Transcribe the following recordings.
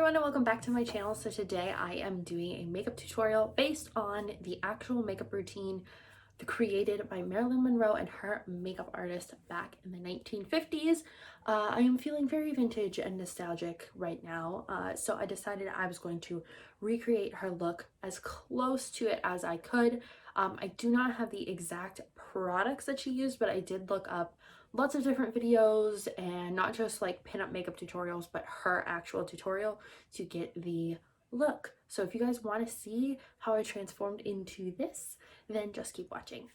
everyone and welcome back to my channel. So today I am doing a makeup tutorial based on the actual makeup routine created by Marilyn Monroe and her makeup artist back in the 1950s. I am feeling very vintage and nostalgic right now, so I decided I was going to recreate her look as close to it as I could. I do not have the exact products that she used, but I did look up lots of different videos, and not just like pinup makeup tutorials, but her actual tutorial to get the look. So if you guys want to see how I transformed into this, then just keep watching.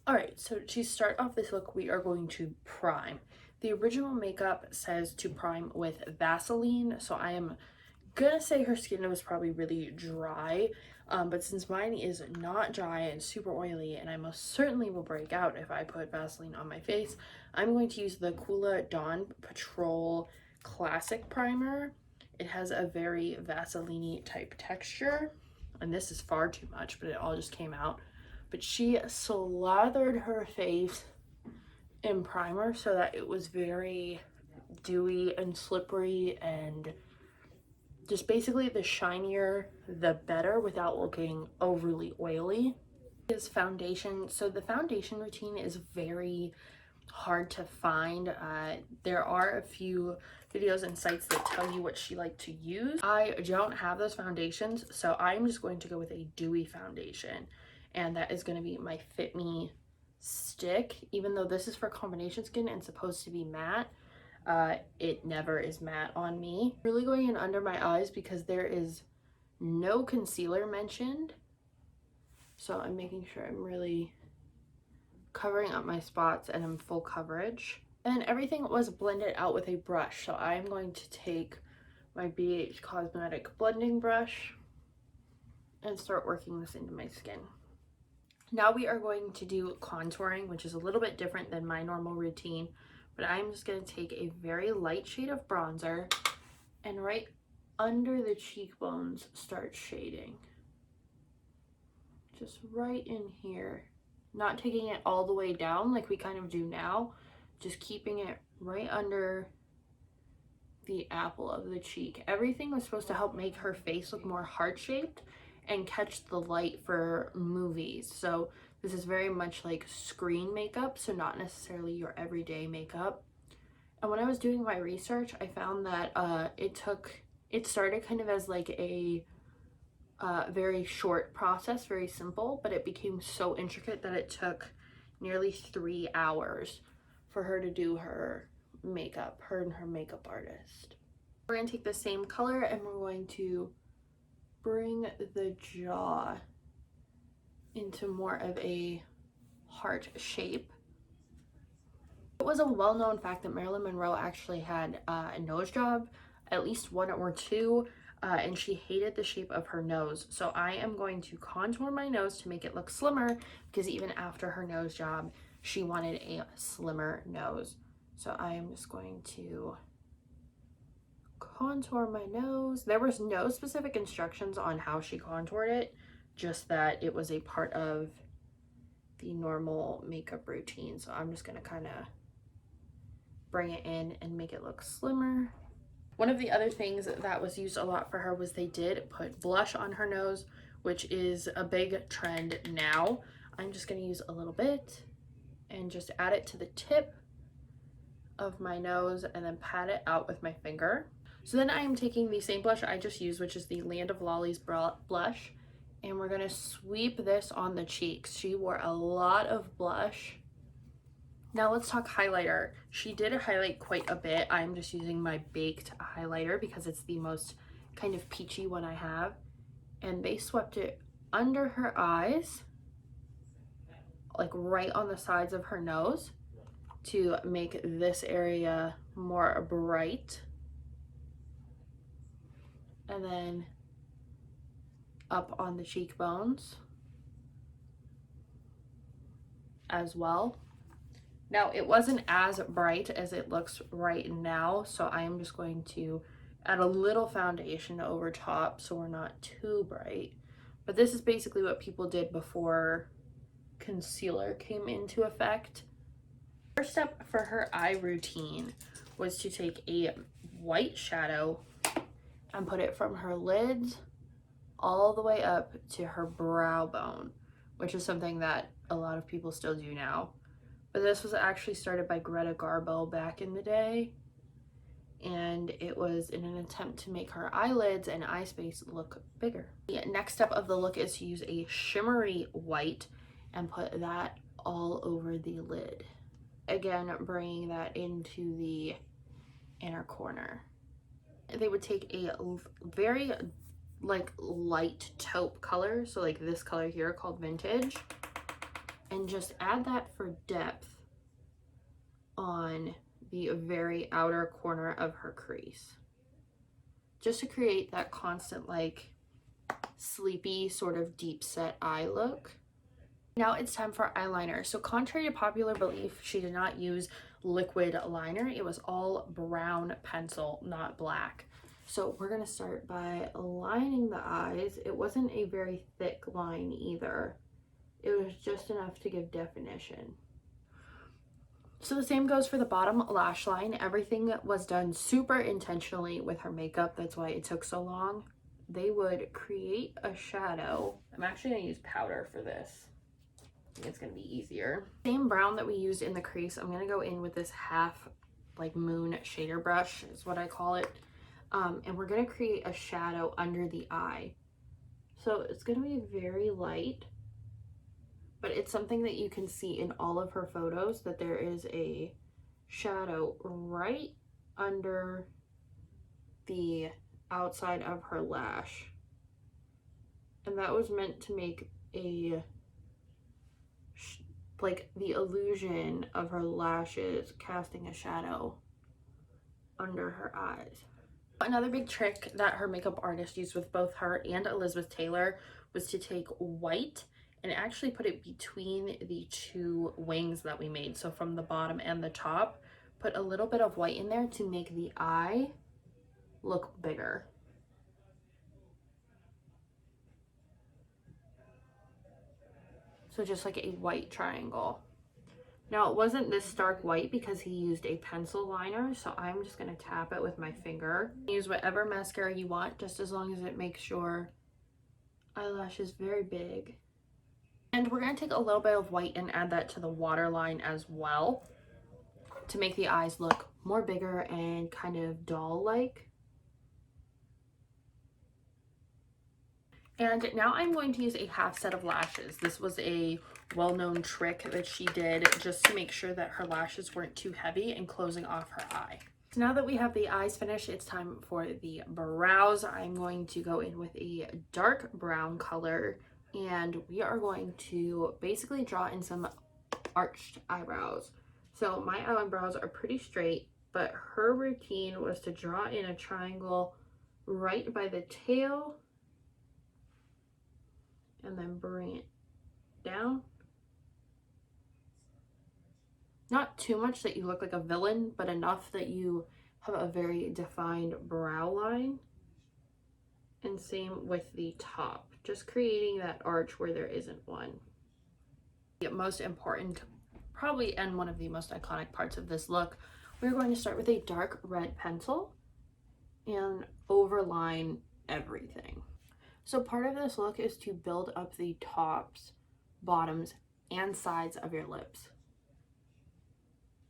Alright, so to start off this look, we are going to prime. The original makeup says to prime with Vaseline, so I am gonna say her skin was probably really dry, but since mine is not dry and super oily, and I most certainly will break out if I put Vaseline on my face, I'm going to use the Coola Dawn Patrol Classic Primer. It has a very Vaseline type texture, and this is far too much, but it all just came out. But she slathered her face in primer so that it was very dewy and slippery, and just basically the shinier the better without looking overly oily. Is foundation. So the foundation routine is very hard to find. There are a few videos and sites that tell you what she liked to use. I don't have those foundations, so I'm just going to go with a dewy foundation, and that is going to be my Fit Me stick. Even though this is for combination skin and supposed to be matte, it never is matte on me. Really going in under my eyes because there is no concealer mentioned, so I'm making sure I'm really covering up my spots and I'm full coverage. And everything was blended out with a brush, so I'm going to take my BH Cosmetic blending brush and start working this into my skin. Now we are going to do contouring, which is a little bit different than my normal routine, but I'm just going to take a very light shade of bronzer and right under the cheekbones start shading. Just right in here. Not taking it all the way down like we kind of do now, just keeping it right under the apple of the cheek. Everything was supposed to help make her face look more heart-shaped and catch the light for movies. So this is very much like screen makeup, so not necessarily your everyday makeup. And when I was doing my research, I found that it started kind of as like a very short process, very simple, but it became so intricate that it took nearly 3 hours for her to do her makeup, her and her makeup artist. We're going to take the same color and we're going to bring the jaw into more of a heart shape. It was a well-known fact that Marilyn Monroe actually had a nose job, at least one or two, and she hated the shape of her nose. So I am going to contour my nose to make it look slimmer, because even after her nose job, she wanted a slimmer nose. So I am just going to contour my nose. There was no specific instructions on how she contoured it, just that it was a part of the normal makeup routine. So I'm just going to kind of bring it in and make it look slimmer. One of the other things that was used a lot for her was they did put blush on her nose, which is a big trend now. I'm just going to use a little bit and just add it to the tip of my nose and then pat it out with my finger. So then I am taking the same blush I just used, which is the Land of Lollies blush, and we're going to sweep this on the cheeks. She wore a lot of blush. Now let's talk highlighter. She did highlight quite a bit. I'm just using my baked highlighter because it's the most kind of peachy one I have. And they swept it under her eyes, like right on the sides of her nose, to make this area more bright. And then up on the cheekbones as well. Now it wasn't as bright as it looks right now, so I'm just going to add a little foundation over top so we're not too bright. But this is basically what people did before concealer came into effect. First step for her eye routine was to take a white shadow and put it from her lids all the way up to her brow bone, which is something that a lot of people still do now. But this was actually started by Greta Garbo back in the day, and it was in an attempt to make her eyelids and eye space look bigger. The next step of the look is to use a shimmery white and put that all over the lid. Again, bringing that into the inner corner. They would take a very like light taupe color, so like this color here called Vintage, and just add that for depth on the very outer corner of her crease, just to create that constant like sleepy sort of deep set eye look. Now it's time for eyeliner. So contrary to popular belief, she did not use liquid liner. It was all brown pencil, not black. So we're gonna start by lining the eyes. It wasn't a very thick line either. It was just enough to give definition. So the same goes for the bottom lash line. Everything was done super intentionally with her makeup. That's why it took so long. They would create a shadow. I'm actually gonna use powder for this. I think it's gonna be easier. Same brown that we used in the crease, I'm gonna go in with this half like moon shader brush is what I call it. And we're gonna create a shadow under the eye. So it's gonna be very light, but it's something that you can see in all of her photos, that there is a shadow right under the outside of her lash. And that was meant to make a like the illusion of her lashes casting a shadow under her eyes. Another big trick that her makeup artist used with both her and Elizabeth Taylor was to take white and actually put it between the two wings that we made. So from the bottom and the top, put a little bit of white in there to make the eye look bigger. So just like a white triangle. Now it wasn't this stark white because he used a pencil liner, so I'm just gonna tap it with my finger. Use whatever mascara you want, just as long as it makes your eyelashes very big. And we're gonna take a little bit of white and add that to the waterline as well to make the eyes look more bigger and kind of doll-like. And now I'm going to use a half set of lashes. This was a well-known trick that she did just to make sure that her lashes weren't too heavy and closing off her eye. So now that we have the eyes finished, it's time for the brows. I'm going to go in with a dark brown color, and we are going to basically draw in some arched eyebrows. So my eyebrows are pretty straight, but her routine was to draw in a triangle right by the tail and then bring it down. Not too much that you look like a villain, but enough that you have a very defined brow line. And same with the top, just creating that arch where there isn't one. The most important, probably, and one of the most iconic parts of this look, we're going to start with a dark red pencil and overline everything. So part of this look is to build up the tops, bottoms, and sides of your lips.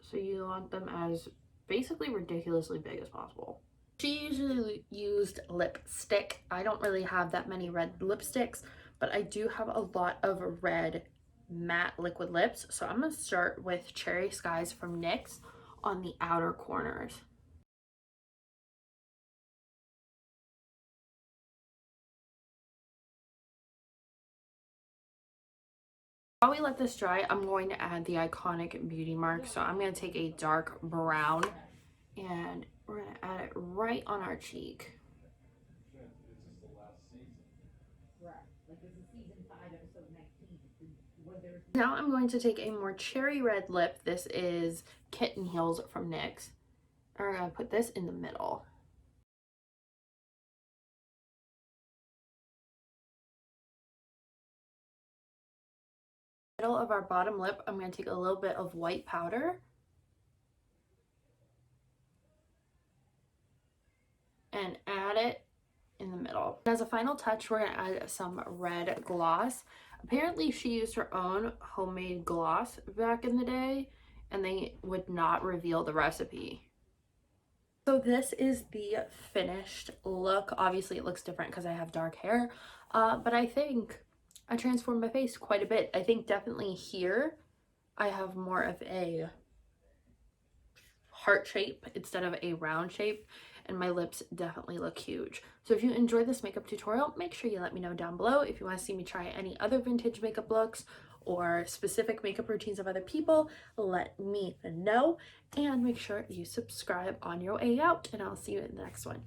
So you want them as basically ridiculously big as possible. She usually used lipstick. I don't really have that many red lipsticks, but I do have a lot of red matte liquid lips. So I'm gonna start with Cherry Skies from NYX on the outer corners. While we let this dry, I'm going to add the iconic beauty mark. So I'm going to take a dark brown and we're going to add it right on our cheek. Now I'm going to take a more cherry red lip. This is Kitten Heels from NYX. And we're going to put this in the middle. Middle of our bottom lip, I'm going to take a little bit of white powder and add it in the middle. As a final touch, we're gonna add some red gloss. Apparently she used her own homemade gloss back in the day, and they would not reveal the recipe. So this is the finished look. Obviously it looks different because I have dark hair, but I think I transformed my face quite a bit. I think definitely here I have more of a heart shape instead of a round shape, and my lips definitely look huge. So if you enjoyed this makeup tutorial, make sure you let me know down below. If you want to see me try any other vintage makeup looks or specific makeup routines of other people, let me know, and make sure you subscribe on your way out, and I'll see you in the next one.